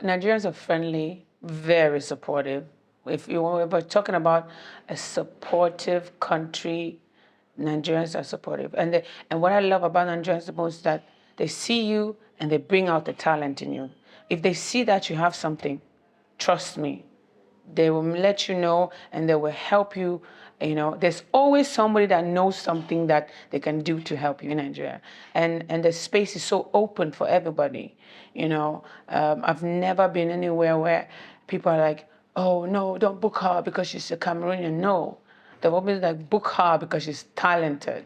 Nigerians are friendly, very supportive. If you were talking about a supportive country, Nigerians are supportive. And what I love about Nigerians the most is that they see you and they bring out the talent in you. If they see that you have something, trust me, they will let you know and they will help you. There's always somebody that knows something that they can do to help you in Nigeria. And the space is so open for everybody. I've never been anywhere where people are like, oh, no, don't book her because she's a Cameroonian. No, they've always like, book her because she's talented.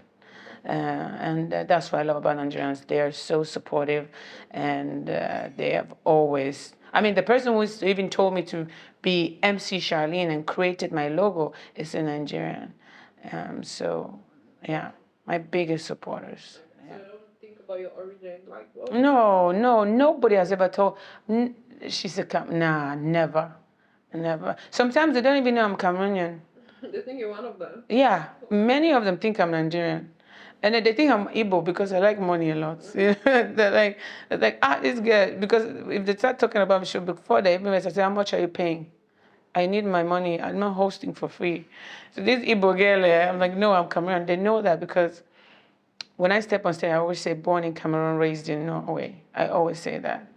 And that's what I love about Nigerians. They are so supportive, and they have always. I mean, the person who even told me to be MC Charlene and created my logo is a Nigerian. So, yeah, my biggest supporters. So you don't think about your origin, like what? No, nobody has ever told. She's nah, never, never. Sometimes they don't even know I'm Cameroonian. They think you're one of them. Yeah, many of them think I'm Nigerian. And then they think I'm Igbo because I like money a lot. They're like, this girl. Because if they start talking about me, before they even say, how much are you paying? I need my money. I'm not hosting for free. So this Igbo girl, I'm like, no, I'm Cameroon. They know that because when I step on stage, I always say, born in Cameroon, raised in Norway. I always say that.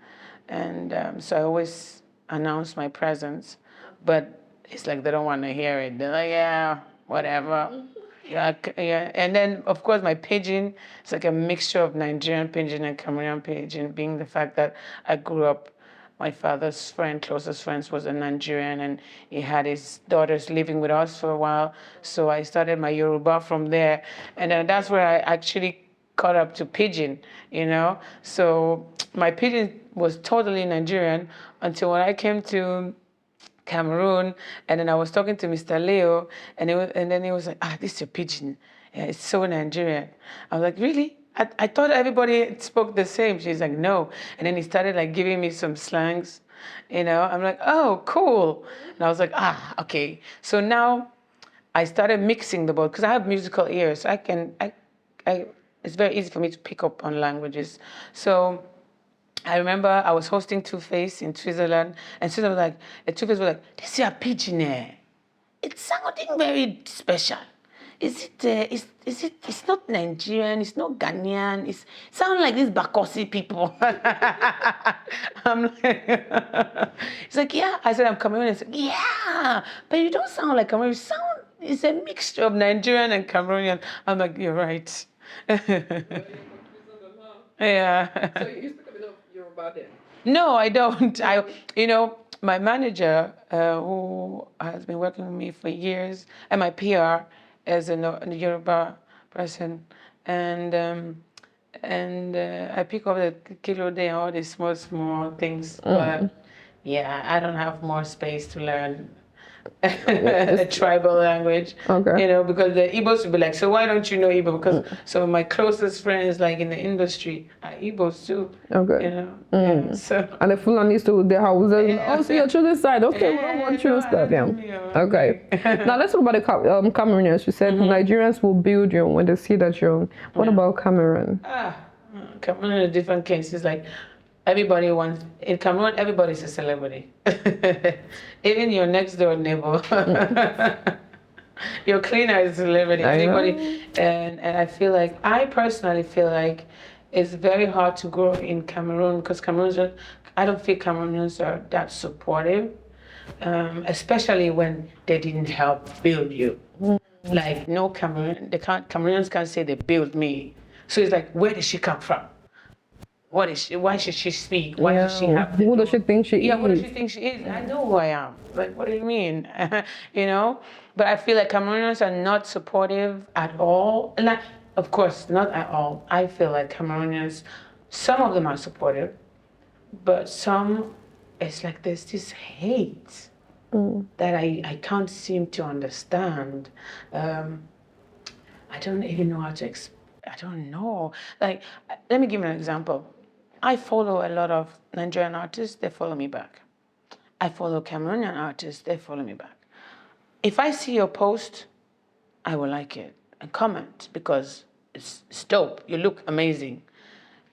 And so I always announce my presence. But it's like they don't want to hear it. They're like, yeah, whatever. Yeah. And then, of course, my pidgin, it's like a mixture of Nigerian pidgin and Cameroonian pidgin, being the fact that I grew up, my father's closest friends was a Nigerian, and he had his daughters living with us for a while. So I started my Yoruba from there. And then that's where I actually caught up to pidgin. So my pidgin was totally Nigerian until when I came to Cameroon, and then I was talking to Mr. Leo, and then he was like, this is your pidgin. Yeah, it's so Nigerian. I was like, really? I thought everybody spoke the same. She's like, no. And then he started like giving me some slangs, I'm like, oh, cool. And I was like, okay. So now I started mixing the both because I have musical ears. So it's very easy for me to pick up on languages. So I remember I was hosting Two Face in Switzerland, and Switzerland was like, Two Face was like, this is a pidgin. It's something very special. Is it? It's not Nigerian. It's not Ghanaian. It sounds like these Bakosi people. I'm like, it's like, yeah. I said I'm Cameroonian. It's like, yeah, but you don't sound like Cameroon. It's a mixture of Nigerian and Cameroonian. I'm like, you're right. Yeah. So you speak a bit of Yoruba then? No, I don't. My manager, who has been working with me for years, and my PR is a Yoruba person, and I pick up the kilo day and all these small things. But yeah, I don't have more space to learn a tribal language. Okay. Because the Igbos would be like, so why don't you know Igbo? Because some of my closest friends, like in the industry, are Igbos too. Okay. Yeah, so. And the Fulanis to the houses. Oh, so you're children's side. Okay, we don't want you stuff. Yeah. Okay. Now let's talk about the Cameroonians. You said Nigerians will build you when they see that you're. What about Cameroon? Cameroon is a different case. It's like everybody wants in Cameroon. Everybody's a celebrity, even your next door neighbor. Your cleaner is a celebrity. Everybody, and I personally feel like it's very hard to grow in Cameroon because I don't feel Cameroonians are that supportive, especially when they didn't help build you. Like no Cameroonians can't say they built me. So it's like, where did she come from? What is she? Why should she speak? Why does she have? Who does she think she is? Yeah, what does she think she is? I know who I am. Like, what do you mean? But I feel like Cameroonians are not supportive at all. And of course, not at all. I feel like Cameroonians, some of them are supportive, but some, it's like there's this hate that I can't seem to understand. I don't even know how to explain. I don't know. Like, let me give you an example. I follow a lot of Nigerian artists, they follow me back. I follow Cameroonian artists, they follow me back. If I see your post, I will like it and comment because it's dope. You look amazing.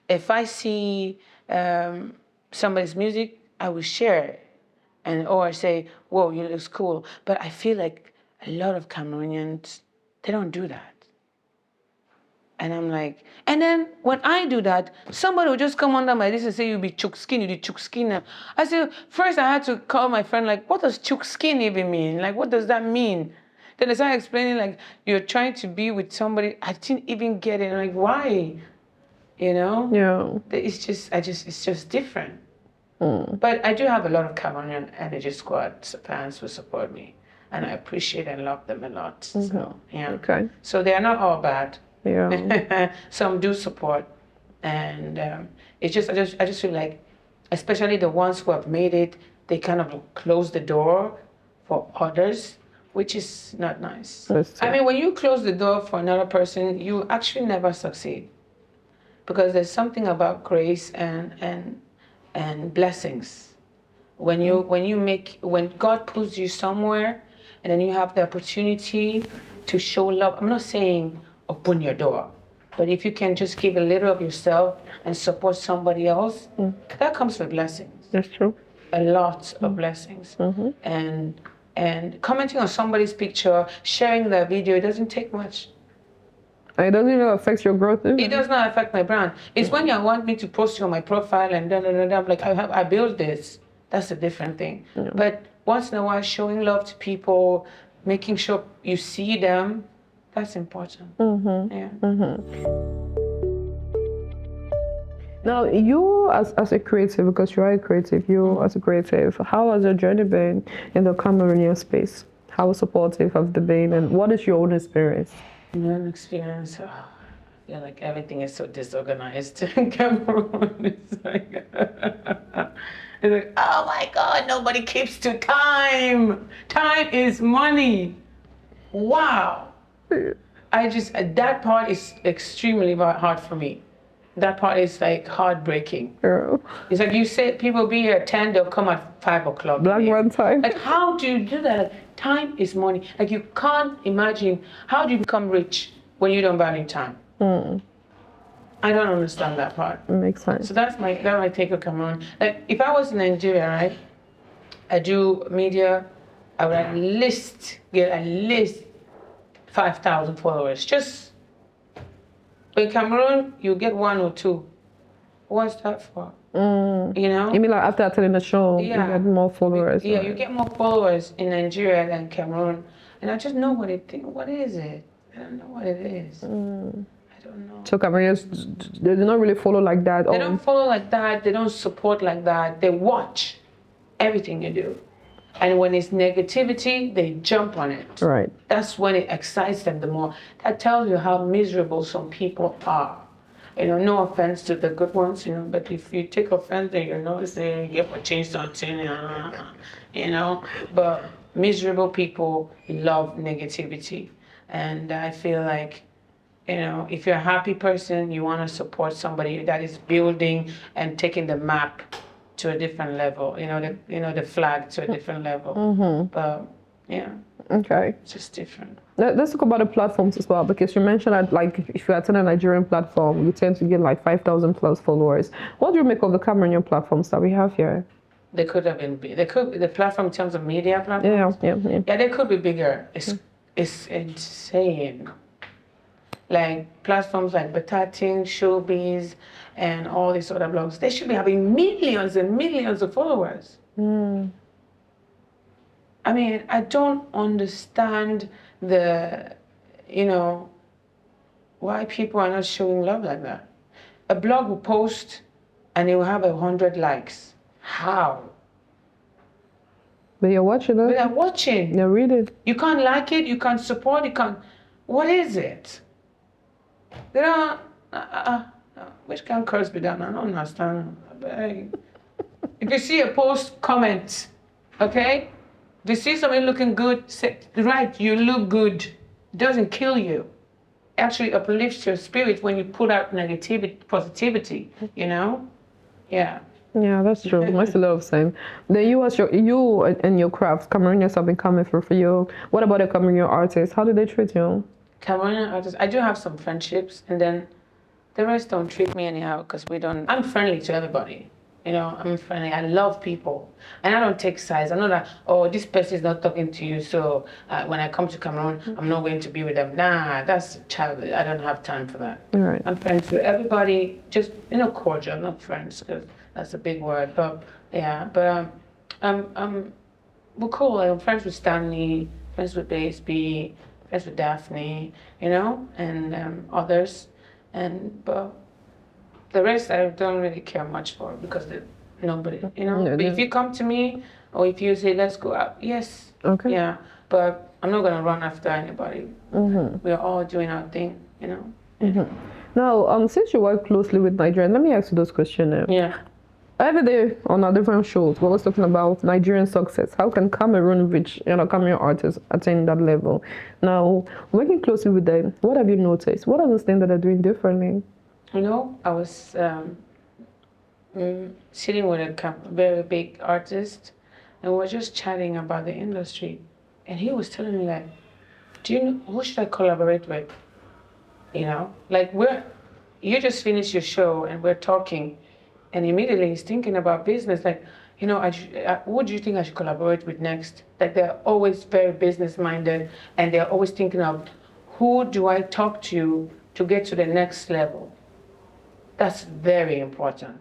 If I see somebody's music, I will share, and or say, "Whoa, you look cool." But I feel like a lot of Cameroonians, they don't do that. And I'm like, and then when I do that, somebody will just come under my this and say, "You be chook skin, you be chook skin." Now. I said, first I had to call my friend, like, what does chook skin even mean? Like, what does that mean? Then I started explaining, like, you're trying to be with somebody. I didn't even get it. Like, why? You know? Yeah. It's just different. But I do have a lot of Cameroonian Energy Squad fans who support me. And I appreciate and love them a lot. So, yeah. Okay. So they are not all bad. Yeah. Some do support, and it's just I just feel like, especially the ones who have made it, they kind of close the door for others, which is not nice. That's true. I mean, when you close the door for another person, you actually never succeed, because there's something about grace and blessings. When God puts you somewhere, and then you have the opportunity to show love. I'm not saying open your door, but if you can just give a little of yourself and support somebody else, that comes with blessings. That's true. A lot of blessings. And commenting on somebody's picture, sharing their video, it doesn't take much. And it doesn't even affect your growth either. It does not affect my brand. It's when you want me to post you on my profile and I'm like, I built this. That's a different thing. But once in a while, showing love to people, making sure you see them, that's important. Yeah. Now, you as a creative, because you are a creative, as a creative, how has your journey been in the Cameroonian space? How supportive have they been, and what is your own experience? My own experience, I feel like everything is so disorganized in Cameroon. It's like, oh my God, nobody keeps to time. Time is money. Wow. That part is extremely hard for me. That part is like heartbreaking. Girl. It's like you say people be here at 10, they'll come at 5 o'clock. Black one time. Like, how do you do that? Like, time is money. Like, you can't imagine, how do you become rich when you don't value time? I don't understand that part. It makes sense. So that's my take on Cameroon. Like, if I was in Nigeria, right, I do media, I would get at least 5,000 followers. Just in Cameroon, you get 1 or 2. What's that for? You know? You mean like after attending the show, you get more followers? Yeah, you get more followers in Nigeria than Cameroon. And I just know what is it? I don't know what it is. I don't know. So Cameroonians, they do not really follow like that? They don't follow like that. They don't support like that. They watch everything you do. And when it's negativity, they jump on it. Right. That's when it excites them the more. That tells you how miserable some people are. You know, no offense to the good ones, you know, but if you take offense, then you're noticing, you have to change something, you know. But miserable people love negativity. And I feel like, you know, if you're a happy person, you want to support somebody that is building and taking the map to a different level, the flag to a different level. But yeah. Okay. It's just different. Let's talk about the platforms as well, because you mentioned that, like, if you attend a Nigerian platform, you tend to get like 5,000 plus followers. What do you make of the Cameroonian platforms that we have here? They could have been big. They could, the platform in terms of media platforms. Yeah, they could be bigger. It's insane. Like platforms like Betating, Showbiz, and all these other blogs, they should be having millions and millions of followers. I mean, I don't understand why people are not showing love like that. A blog will post and it will have 100 likes. How? But you're watching it. But they're watching. You're reading. You can't like it, you can't support, you can't. What is it? They don't. Which can curse be done? I don't understand. If you see a post, comment. Okay? If you see somebody looking good, say, right, you look good. It doesn't kill you. It actually uplifts your spirit when you put out positivity, you know? Yeah. Yeah, that's true. Makes a lot of sense. Then you and your craft, Cameroonians have been coming through for you. What about the Cameroonian artists? How do they treat you? Cameroonian artists, I do have some friendships, and then the rest don't treat me anyhow because I'm friendly to everybody. You know, I'm friendly. I love people, and I don't take sides. I know that this person is not talking to you, so when I come to Cameroon, I'm not going to be with them. Nah, that's childish. I don't have time for that. Right. I'm friends with everybody, just cordial, not friends, because that's a big word. But yeah, but we're cool. I'm friends with Stanley, friends with BSB, friends with Daphne, and others, but. The rest I don't really care much for because nobody. But if you come to me or if you say let's go out, yes, Okay. yeah. But I'm not gonna run after anybody. We're all doing our thing. Now, since you work closely with Nigerians, let me ask you those questions. Yeah. Every day on our different shows, we're always talking about Nigerian success. How can Cameroon reach, Cameroon artists attain that level? Now, working closely with them, what have you noticed? What are those things that they're doing differently? I was sitting with a very big artist, and we were just chatting about the industry, and he was telling me like, do you know who should I collaborate with? Like you just finished your show and we're talking, and immediately he's thinking about business. Like, who do you think I should collaborate with next? Like they're always very business minded, and they're always thinking of who do I talk to get to the next level. That's very important.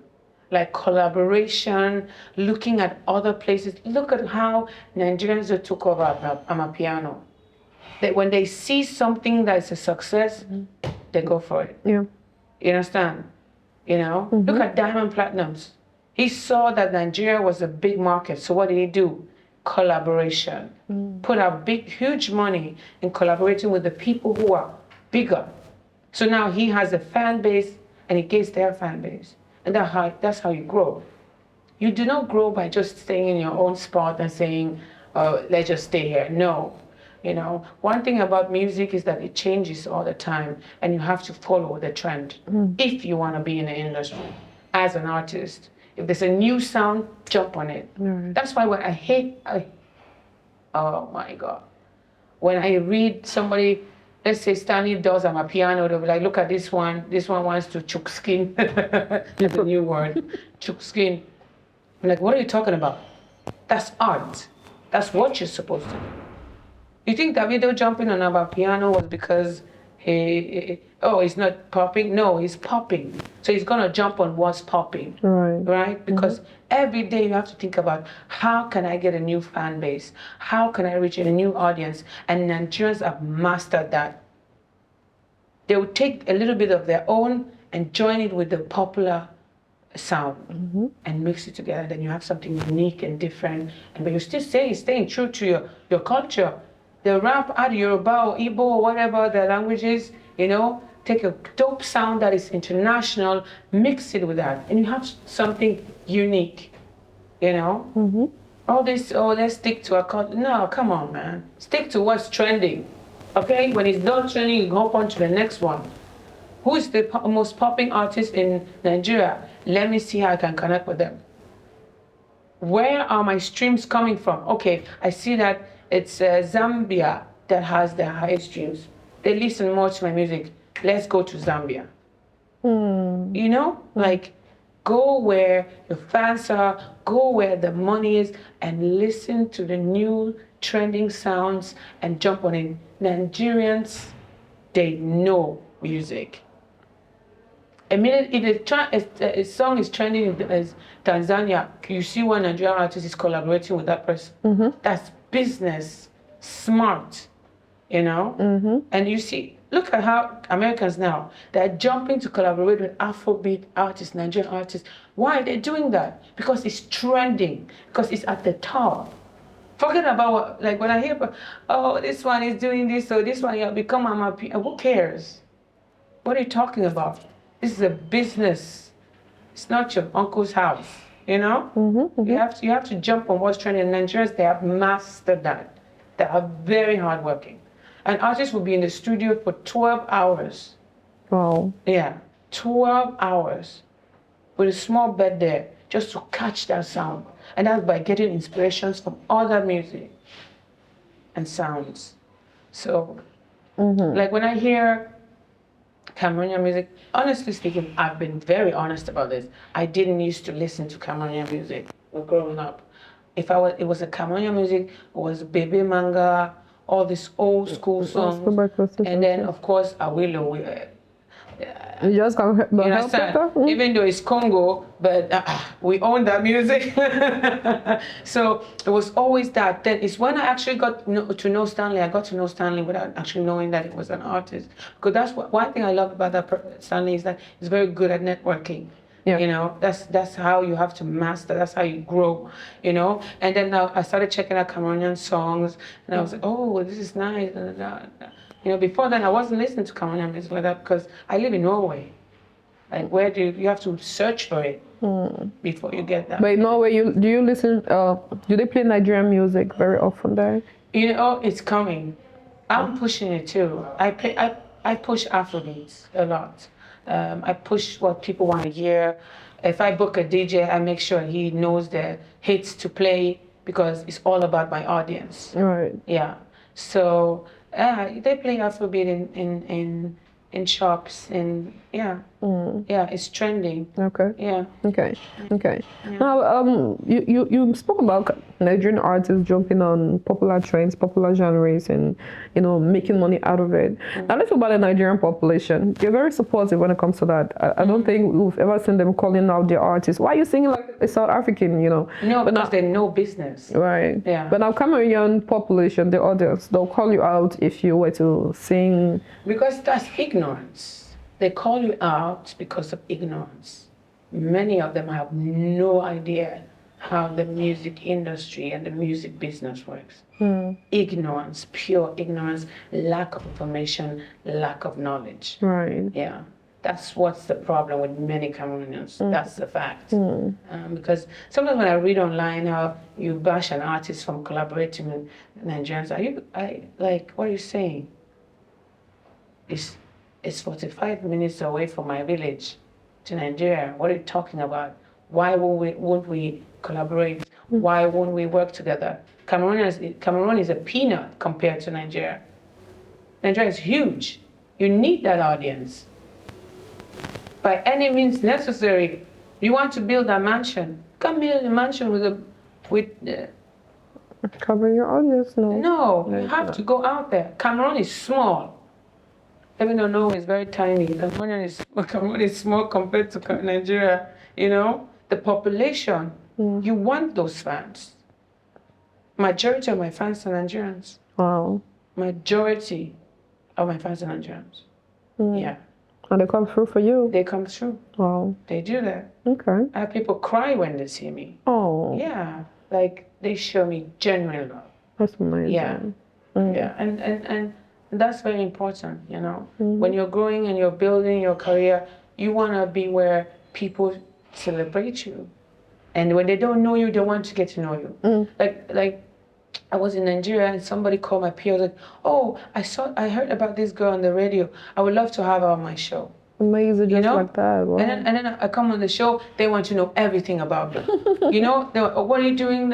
Like collaboration, looking at other places. Look at how Nigerians took over Amapiano. That when they see something that's a success, they go for it. Yeah. You understand? Look at Diamond Platinums. He saw that Nigeria was a big market. So what did he do? Collaboration. Put out huge money in collaborating with the people who are bigger. So now he has a fan base and he gets their fan base. And that's how you grow. You do not grow by just staying in your own spot and saying, let's just stay here. No. One thing about music is that it changes all the time and you have to follow the trend if you want to be in the industry as an artist. If there's a new sound, jump on it. Right. That's why when oh my God. When I read somebody, let's say Stanley does Amapiano, they'll be like, look at this one wants to chook skin. That's a new word, chook skin. I'm like, what are you talking about? That's art. That's what you're supposed to do. You think Davido jumping on Amapiano was because he's not popping? No, he's popping. So he's gonna jump on what's popping. Right? Because every day you have to think about how can I get a new fan base? How can I reach a new audience? And Nigerians have mastered that. They will take a little bit of their own and join it with the popular sound and mix it together. Then you have something unique and different. But you're still staying true to your culture. The rap, add Yoruba or Igbo or whatever the language is, take a dope sound that is international, mix it with that, and you have something unique, All this, let's stick to a culture. No, come on, man. Stick to what's trending, okay? When it's not trending, you hop on to the next one. Who is the most popping artist in Nigeria? Let me see how I can connect with them. Where are my streams coming from? Okay, I see that it's Zambia that has the highest streams. They listen more to my music. Let's go to Zambia. Like go where your fans are, go where the money is, and listen to the new trending sounds and jump on it. Nigerians, they know music. A minute, if a song is trending in Tanzania, you see one Nigerian artist is collaborating with that person. That's business, smart, And you see, look at how Americans now, they're jumping to collaborate with Afrobeat artists, Nigerian artists. Why are they doing that? Because it's trending, because it's at the top. Forget about like when I hear, this one is doing this, so this one will become who cares? What are you talking about? This is a business. It's not your uncle's house, You have to jump on what's trending. Nigerians, they have mastered that. They are very hardworking. An artist will be in the studio for 12 hours. Wow. Yeah, 12 hours with a small bed there just to catch that sound. And that's by getting inspirations from other music and sounds. So, like when I hear Cameroonian music. Honestly speaking, I've been very honest about this. I didn't used to listen to Cameroonian music growing up. If I was, it was a Cameroonian music, it was Bebe Manga, all these old school songs, and then of course Awilo. You just can't help You help understand? it. Mm. Even though it's Congo, but we own that music. So it was always that. Then it's when I actually got to know Stanley. I got to know Stanley without actually knowing that he was an artist. Because that's one thing I love about Stanley is that he's very good at networking. Yeah. You know, that's how you have to master. That's how you grow. You know. And then now I started checking out Cameroonian songs, and I was like, oh, this is nice. You know, before then I wasn't listening to Cameroonian music like that because I live in Norway. Like, where do you have to search for it before you get that? But in Norway, do you listen? Do they play Nigerian music very often there? You know, it's coming. I'm pushing it too. I push Afrobeats a lot. I push what people want to hear. If I book a DJ, I make sure he knows the hits to play because it's all about my audience. Right. Yeah. So they play Afrobeat in shops and yeah, it's trending. Okay. Yeah. Okay. Now, you spoke about Nigerian artists jumping on popular trends, popular genres, and making money out of it. Now let's talk about the Nigerian population. They're very supportive when it comes to that. I don't think we've ever seen them calling out their artists. Why are you singing like a South African? No, but because they know business. Right. Yeah. But now Cameroonian population, the audience, they'll call you out if you were to sing. Because that's ignorance. They call you out because of ignorance. Many of them have no idea how the music industry and the music business works. Ignorance, pure ignorance, lack of information, lack of knowledge. Right. Yeah. That's what's the problem with many Cameroonians. That's the fact. Because sometimes when I read online how you bash an artist from collaborating with Nigerians, what are you saying? It's 45 minutes away from my village to Nigeria. What are you talking about? Why won't we collaborate? Why won't we work together? Cameroon is a peanut compared to Nigeria. Nigeria is huge. You need that audience. By any means necessary. You want to build a mansion? Come build a mansion with Cover your audience, no. No, you have to go out there. Cameroon is small. Even though Norway is very tiny, Cameroon is small compared to Nigeria. The population, you want those fans. Majority of my fans are Nigerians. Wow. Majority of my fans are Nigerians. Yeah. And they come through for you? They come through. Wow. They do that. Okay. I have people cry when they see me. Oh. Yeah. Like, they show me genuine love. That's amazing. Yeah. Yeah. And that's very important, When you're growing and you're building your career, you want to be where people celebrate you. And when they don't know you, they want to get to know you. Like I was in Nigeria and somebody called my peer, like, oh, I heard about this girl on the radio. I would love to have her on my show. Amazing, just like that. Wow. And then I come on the show, they want to know everything about me. They're like, oh, what are you doing?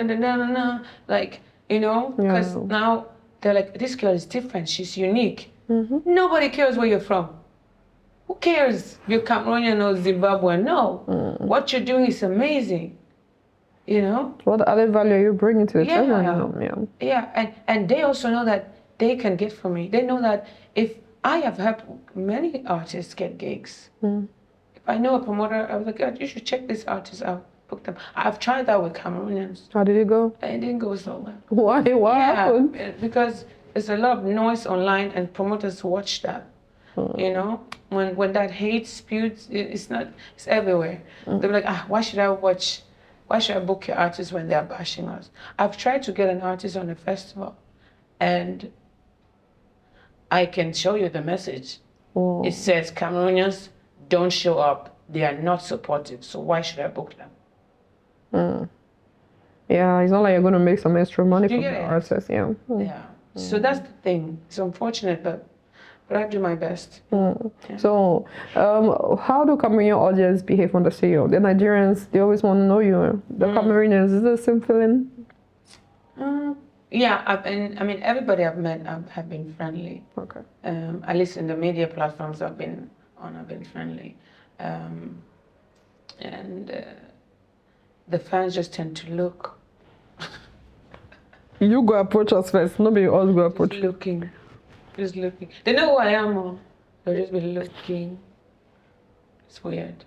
Like, because now they're like, this girl is different. She's unique. Nobody cares where you're from. Who cares if you're Cameroonian or Zimbabwean? No. What you're doing is amazing. What added value are you bringing to the table? Yeah, and they also know that they can get from me. They know that if I have helped many artists get gigs. If I know a promoter, I was like, God, you should check this artist out. Book them. I've tried that with Cameroonians. How did it go? It didn't go so well. Why? What happened? Because there's a lot of noise online and promoters watch that. When that hate spews, it's everywhere. They'll be like, why should I book your artists when they're bashing us? I've tried to get an artist on a festival and I can show you the message. It says Cameroonians don't show up. They are not supportive. So why should I book them? Yeah, it's not like you're going to make some extra money from the it? artists. Yeah. Yeah. So that's the thing. It's unfortunate, but I do my best. Yeah. So, how do Cameroonian audience behave on the studio? The Nigerians, they always want to know you. The Cameroonians, is it the same feeling? Yeah, everybody I've met have been friendly. Okay. At least in the media platforms, I've been not been friendly. And the fans just tend to look. You go approach us first. Nobody else go Just approach. looking. Just looking. They know who I am. Oh. They'll just be looking. It's weird.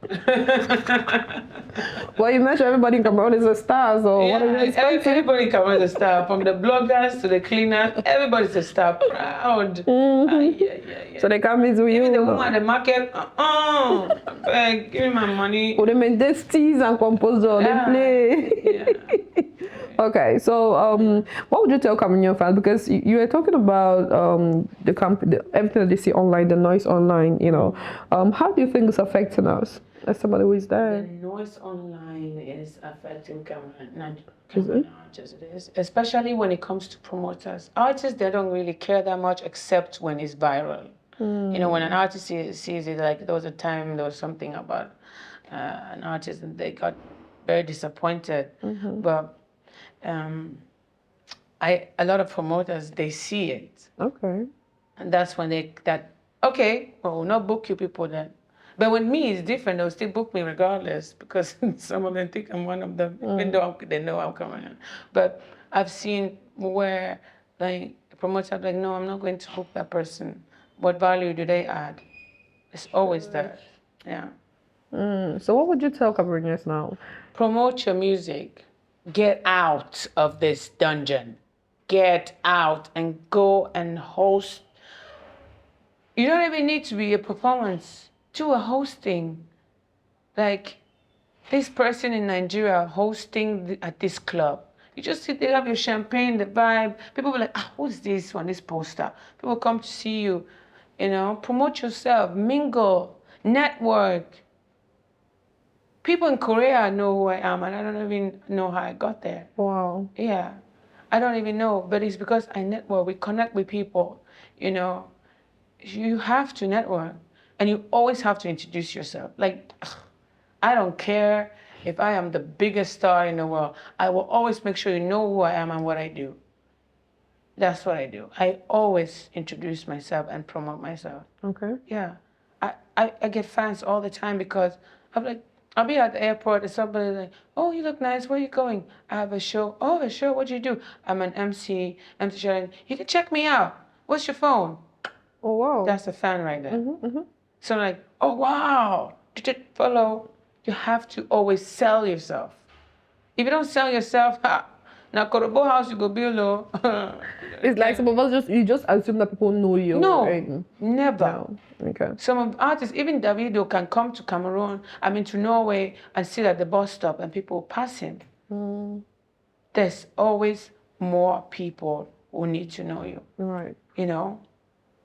Well, you mentioned everybody in Cameroon is a star, so what are you expecting? Everybody in Cameroon is a star. From the bloggers to the cleaners, everybody's a star. Proud. So they come meet with you. Even the woman at the market, beg, give me my money. Oh, they make this tease and composer, they play. Yeah. Okay, so what would you tell Cameroonian fans? Because you were talking about everything that they see online, the noise online, you know. How do you think it's affecting us as somebody who is The there? noise online is affecting Cameroon, not Is it? artists. It is, especially when it comes to promoters. Artists, they don't really care that much, except when it's viral. You know, when an artist sees it, like there was a time there was something about an artist and they got very disappointed. But a lot of promoters, they see it. Okay. And that's when okay, well, we'll not book you people then. But with me, it's different. They'll still book me regardless because some of them think I'm one of them, even though they know I'm coming in. But I've seen where, like, promoters are like, no, I'm not going to book that person. What value do they add? It's always that. Yeah. So what would you tell Cameroonians now? Promote your music. Get out of this dungeon. Get out and go and host. You don't even need to be a performance. Do a hosting. Like this person in Nigeria hosting at this club. You just sit there, have your champagne, the vibe. People will be like, who's this one, this poster? People come to see you. You know, promote yourself, mingle, network. People in Korea know who I am, and I don't even know how I got there. Wow. Yeah, I don't even know, but it's because I network. We connect with people, you know. You have to network, and you always have to introduce yourself. Like, I don't care if I am the biggest star in the world. I will always make sure you know who I am and what I do. That's what I do. I always introduce myself and promote myself. Okay. Yeah. I get fans all the time because I'm like, I'll be at the airport and somebody's like, oh, you look nice. Where are you going? I have a show. Oh, a show. What do you do? I'm an MC show. You can check me out. What's your phone? Oh, wow. That's a fan right there. So I'm like, oh, wow. Follow. You have to always sell yourself. If you don't sell yourself, now Korobo house you go build. It's like some of us you just assume that people know you. No, right? never. No. Okay. Some of artists, even Davido, can come to Cameroon, to Norway, and sit at the bus stop and people pass him. There's always more people who need to know you. Right. You know,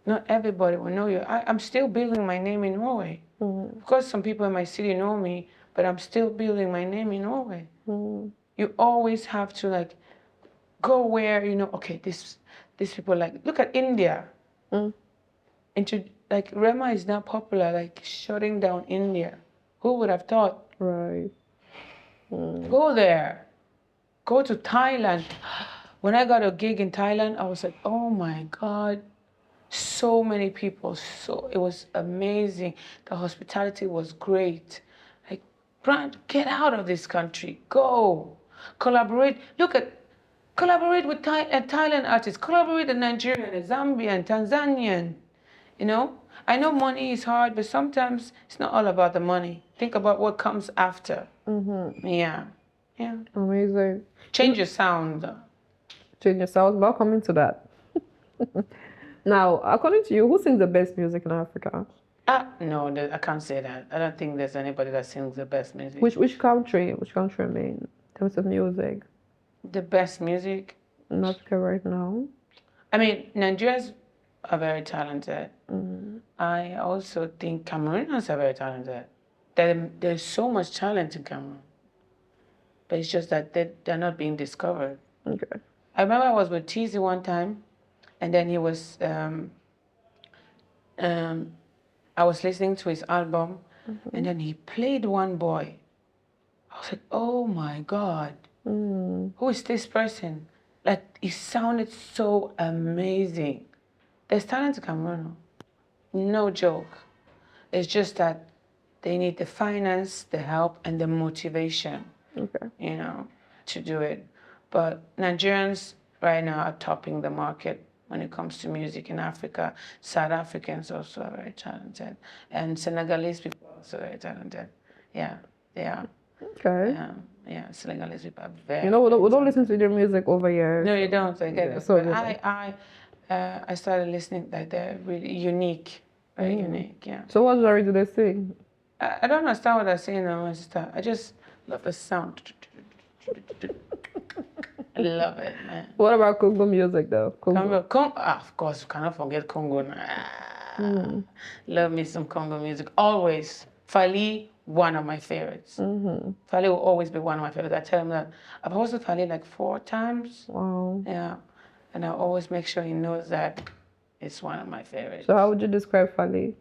not everybody will know you. I'm still building my name in Norway. Of course, some people in my city know me, but I'm still building my name in Norway. You always have to like go where you know. Okay, these people like look at India. Like Rema is now popular, like shutting down India. Who would have thought? Right. Go there. Go to Thailand. When I got a gig in Thailand, I was like, oh my God. So many people. So it was amazing. The hospitality was great. Like, Brand, get out of this country. Go. Collaborate. Collaborate with Thailand artists. Collaborate with Nigerian, Zambian, Tanzanian. You know, I know money is hard, but sometimes it's not all about the money. Think about what comes after. Yeah. Yeah. Amazing. Change your sound. Change your sound. Welcome to that. Now, according to you, who sings the best music in Africa? No, I can't say that. I don't think there's anybody that sings the best music. Which country? Which country, I mean, in terms of music? The best music? In Africa right now? I mean, Nigerians are very talented. I also think Cameroonians are very talented. There's so much talent in Cameroon. But it's just that they're not being discovered. Okay. I remember I was with TZ one time, and then he was, I was listening to his album, and then he played one boy. I was like, oh my God, who is this person? Like, he sounded so amazing. There's talent in Cameroon. No joke. It's just that they need the finance, the help, and the motivation, Okay. you know, to do it. But Nigerians right now are topping the market when it comes to music in Africa. South Africans also are very talented, and Senegalese people are also very talented. Yeah, they are. Okay. Yeah, Senegalese people are very. You know, we don't talented. listen to their music over here. No, you don't. I get Yeah, it. so But we don't. I started listening. Like they're really unique, very unique. Yeah. So what genre do they sing? I don't understand what they're saying now, my sister. I just love the sound. I love it, man. What about Congo music though? Congo. Of course, you cannot forget Congo. Love me some Congo music. Always. Fali, one of my favorites. Fali will always be one of my favorites. I tell him that I've hosted Fali like 4 times. Wow. Yeah. And I always make sure he knows that it's one of my favorites. So how would you describe Fali?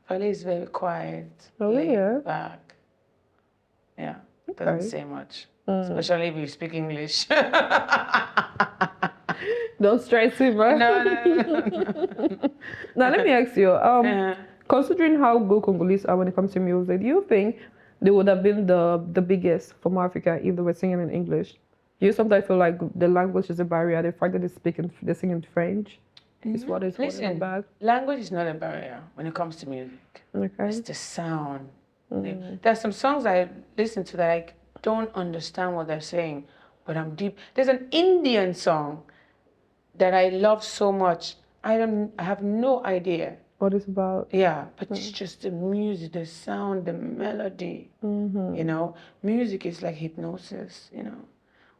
Fali is very quiet, Oh, laid yeah. back. Yeah, Okay. doesn't say much, especially if you speak English. Don't stress him, right? No. Now let me ask you, Uh, considering how good Congolese are when it comes to music, do you think they would have been the biggest from Africa if they were singing in English? Do you sometimes feel like the language is a barrier? The fact that they sing in French is what is holding them Listen, back? language is not a barrier when it comes to music. Okay. It's the sound. There's some songs I listen to that I don't understand what they're saying, but I'm deep. There's an Indian song that I love so much. I have no idea. What it's about? Yeah, but it's just the music, the sound, the melody. You know, music is like hypnosis. You know,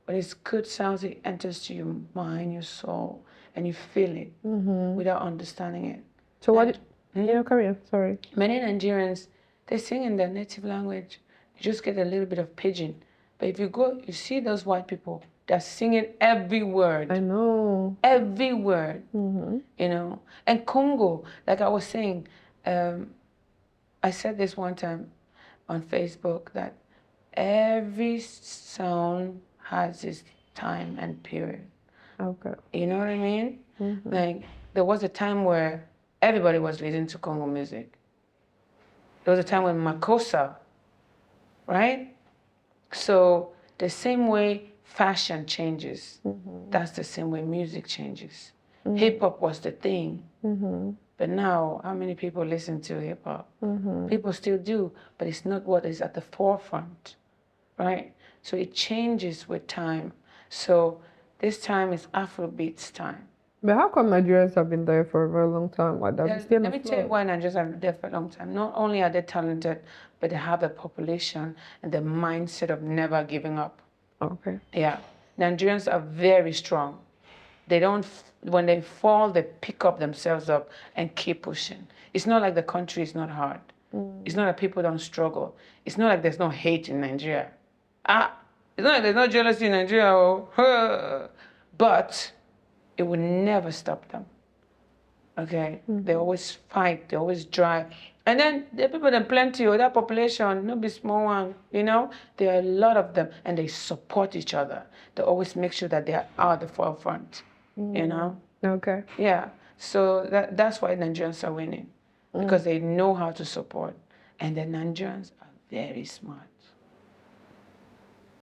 when it's good sounds, it enters to your mind, your soul, and you feel it without understanding it. So what? Yeah, carry on. Sorry. Many Nigerians, they sing in their native language. You just get a little bit of pidgin. But if you go, you see those white people, they're singing every word. I know. Every word. You know. And Congo, like I was saying, I said this one time on Facebook that every sound has its time and period. Okay. You know what I mean? Like there was a time where everybody was listening to Congo music. There was a time when Makossa, right? So the same way fashion changes, that's the same way music changes. Hip hop was the thing. But now, how many people listen to hip hop? People still do, but it's not what is at the forefront, right? So it changes with time. So this time is Afrobeats time. But how come Nigerians have been there for a very long time like that? Let me tell you why Nigerians have been there for a long time. Not only are they talented, but they have a population and the mindset of never giving up. Okay. Yeah. Nigerians are very strong. They don't, when they fall, they pick up themselves up and keep pushing. It's not like the country is not hard. It's not that people don't struggle. It's not like there's no hate in Nigeria. It's not like there's no jealousy in Nigeria. But it will never stop them. Okay? They always fight, they always drive. And then the people that plenty, or that population, no be small one, you know? There are a lot of them and they support each other. They always make sure that they are at the forefront, you know? Okay. Yeah. So that's why Nigerians are winning. Because they know how to support. And the Nigerians are very smart.